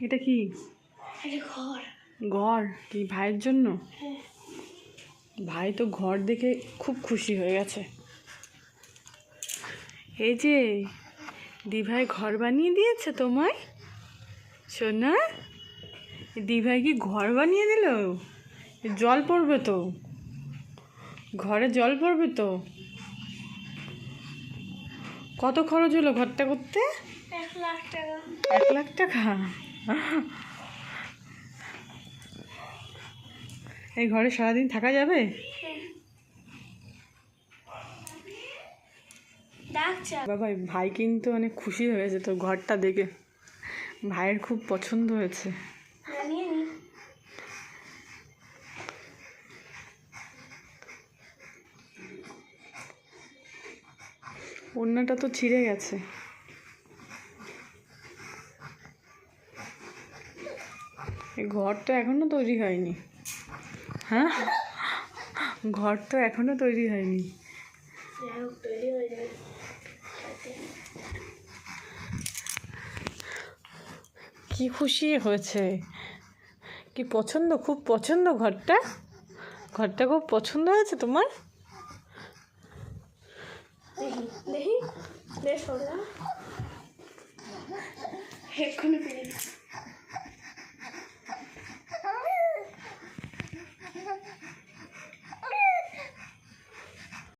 এটা কি? ঘর। ঘর কি ভাইয়ের জন্য? ভাই তো ঘর দেখে খুব খুশি হয়ে গেছে। এই যে দিভাই ঘর বানিয়ে দিয়েছে তোমায় সোনা। দিভাই কি ঘর বানিয়ে দিল? জল পড়বে তো, ঘরে জল পড়বে তো। কত খরচ হলো ঘরটা করতে? 1 লাখ টাকা। 1 লাখ টাকা? এই ঘরে সারাদিন থাকা যাবে? বাবা ভাই কিন্তু অনেক খুশি হয়েছে তো ঘরটা দেখে, ভাইয়ের খুব পছন্দ হয়েছে। ওড়নাটা তো ছিঁড়ে গেছে। এই ঘরটা এখনো তৈরি হয়নি। হ্যাঁ, ঘর তো এখনো তৈরি হয়নি। কি খুশি হয়েছে, কি পছন্দ, খুব পছন্দ ঘরটা। ঘরটা খুব পছন্দ হয়েছে তোমার? দেখি বেশ এক্ষুনি